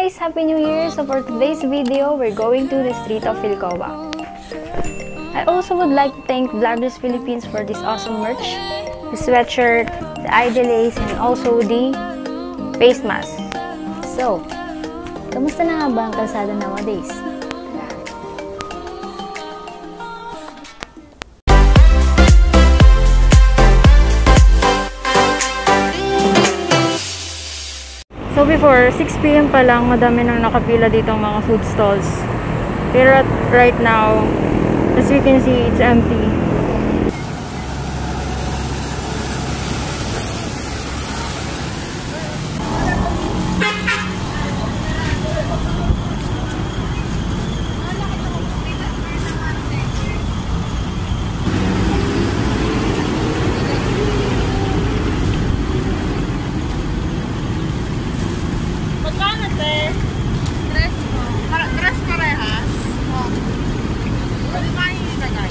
guys! Happy New Year! So for today's video, we're going to the street of Philcoa. I also would like to thank Vloggers Philippines for this awesome merch. The sweatshirt, the eye delays, and also the face mask. So, kamusta na nga ba ang kalsada nowadays? So before, 6 PM pa lang, madami nang nakapila dito ang mga food stalls. Pero right now, as you can see, it's empty. TRES parehas? Oo. Pwede kain yung tagay.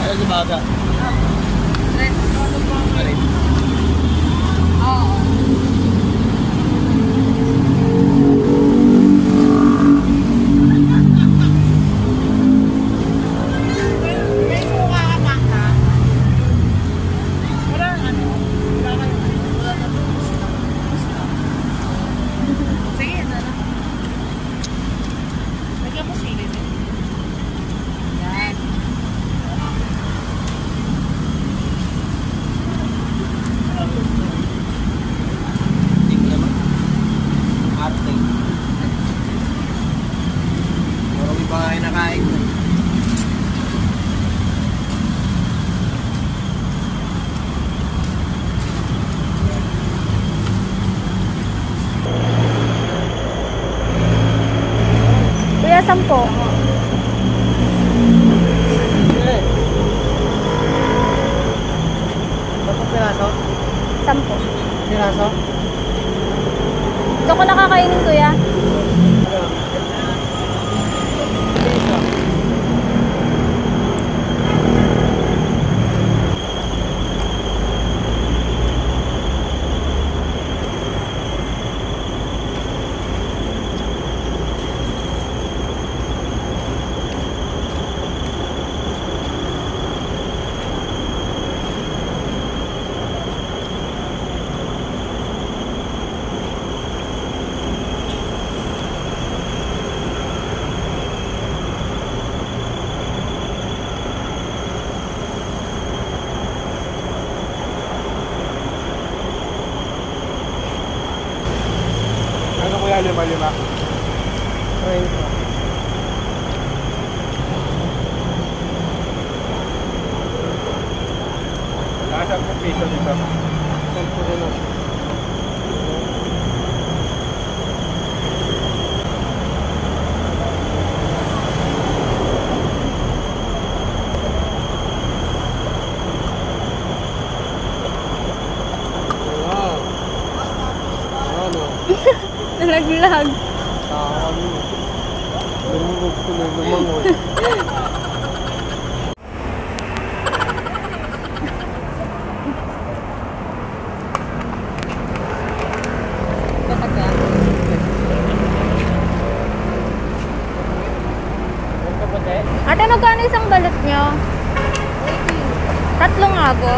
Ano si Baga? TRES. Oo. May suka ka pa ka? Wala ano? Wala ka na. Sige, ito na. Lagyan mo sili din. Yan. Hindi ko naman. Arte. Marami pa kayo nakain ko. Kuya, 10. Tapos piraso? 10. Piraso? Ito ko nakakainin, kuya. Ano kuya, 5-5? 30. Nasa 10 piso dito. 10 din o. Wow. Ano? Nalaglag. Saan mo? Lumugog ko na lumangoy. Ate, magkano isang balot nyo? 3 nga po.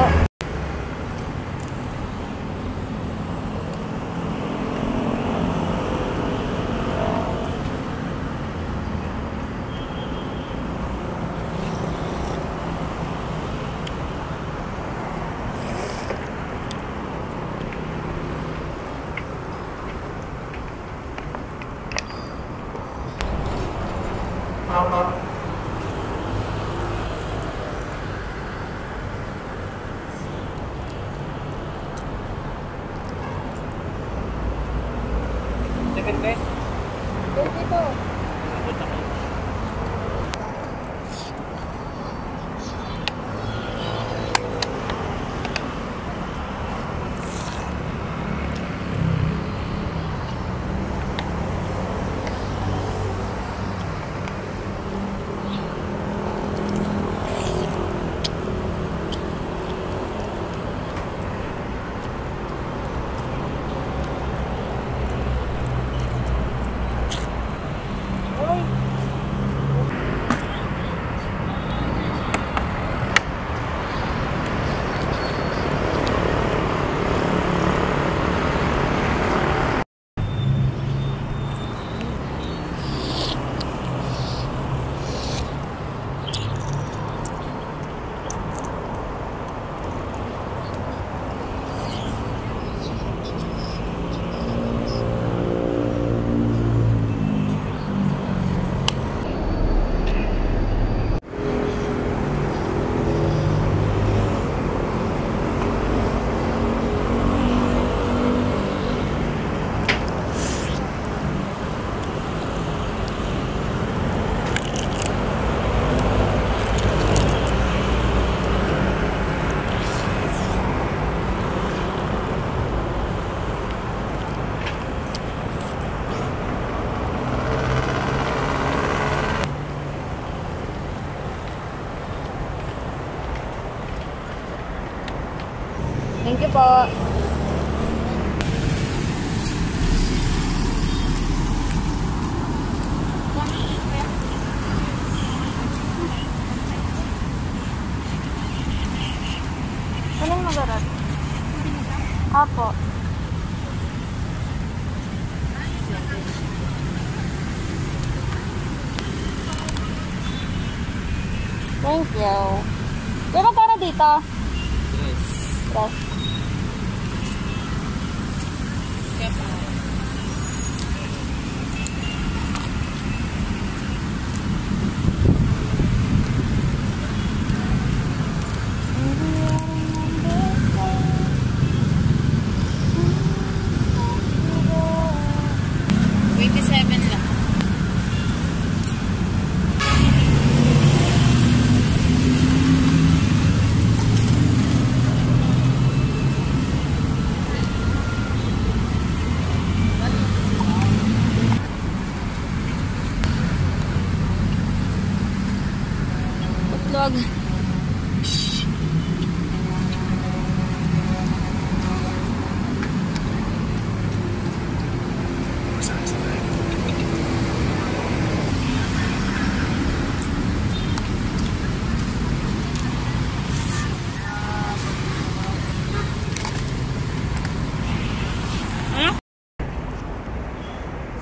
20? 22. Thank you po. Anong magarat? Apo. Thank you. Pero para dito? Yes. Hotdog.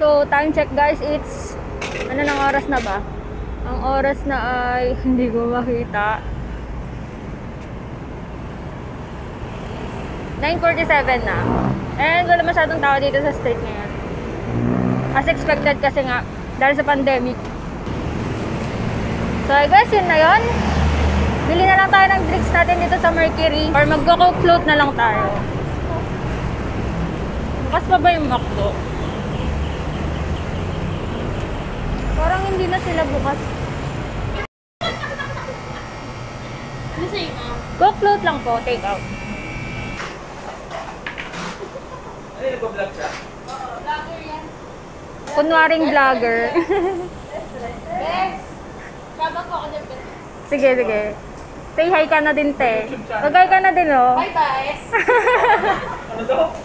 So, time check guys, it's ano nang oras na ba? Ang oras na ay hindi ko makita. 9:47 na. And wala masyadong tao dito sa street ngayon. As expected kasi nga dahil sa pandemic. So I guess yun na yun. Bili na lang tayo ng drinks natin dito sa Mercury or mag-coke float na lang tayo. Bukas pa ba yung McDo? Parang hindi na sila bukas. Ano sa'yo, ma'am? Coke float lang po, take out. Ano yung nag-vlog siya? Oo, vlogger yan. Kunwaring vlogger. Bes! Sabak ko ako dyan, Bes. Sige, sige. Say hi ka na din, te. Mag-hi ka na din, oh. Bye, guys! Ano daw?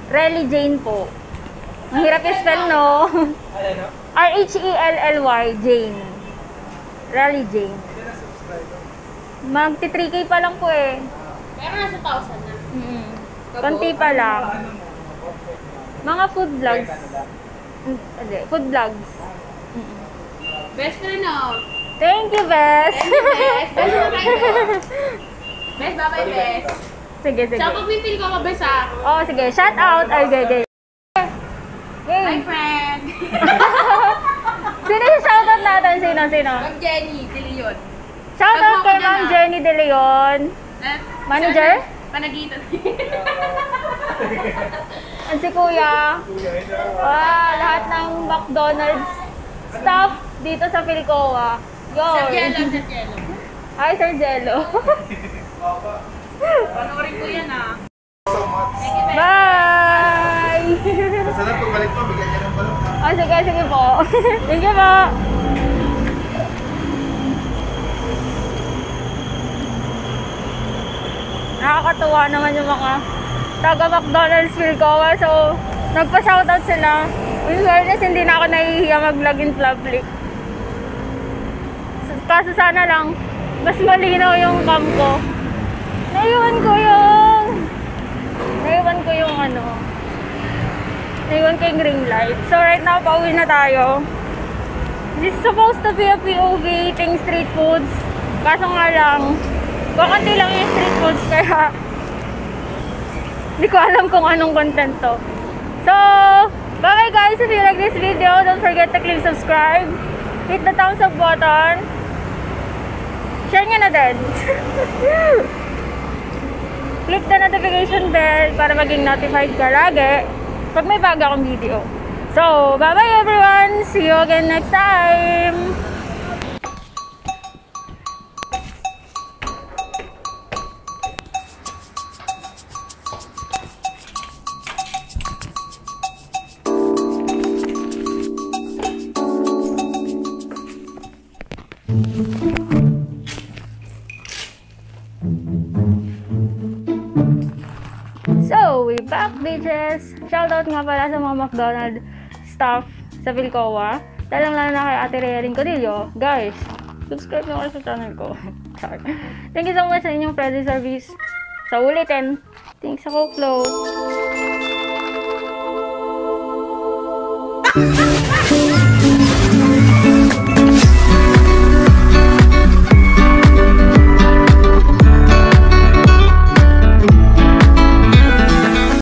Relly Jane po. Ang hirap i-spell, no? Ano? R-H-E-L-L-Y, Jane. Relly Jane. Magti-3K pa lang po eh. Pero nasa 1,000 na. Konti pa lang. Mga food vlogs. Hindi, food vlogs. Best friend, no? Thank you, Bes. Thank you, Bes. Bes na kayo. Bes, bye-bye, Bes. Sige, sige. Tsaka pag may Philcoa, Bes, ha? Oh, sige. Shout out. Ay, gay. Hi, friend! Sino yung shoutout natin? Sino? Ma'am Jenny, De Leon. Shoutout kay Ma'am Jenny De Leon. Manager? Panagitan. At si Kuya. Lahat ng McDonald's staff dito sa Philcoa. Yo! Sir Jello. Hi, Sir Jello. Panoorin ko yan ah. Bye! Masarap pag balik mo, bigyan niya ng balot. Sige po. Thank you po. Nakakatuwa naman yung mga taga McDonald's Philcoa. So, nagpa-shoutout sila. In fairness, hindi na ako nahihiya mag-vlog in public. Kaso sana lang, mas malinaw yung cam ko. Naiwan ko yung ring light. So, right now, pauwi na tayo. This is supposed to be a POV eating street foods. Kaso nga lang, kakunti lang yung street foods, kaya hindi ko alam kung anong content to. So, bye guys! If you like this video, don't forget to click subscribe, hit the thumbs up button, share nyo na din. Click the notification bell para maging notified ka lagi pag may bago akong video. So, bye bye everyone! See you again next time! So, we back bitches! Shoutout nga pala sa mga McDonald's staff sa Philcoa. Lalo na kay Ate Rearing Codillo. Guys, subscribe na kayo sa channel ko. Thank you so much sa inyong friendly service. Sa ulitin, thanks sa co-flow.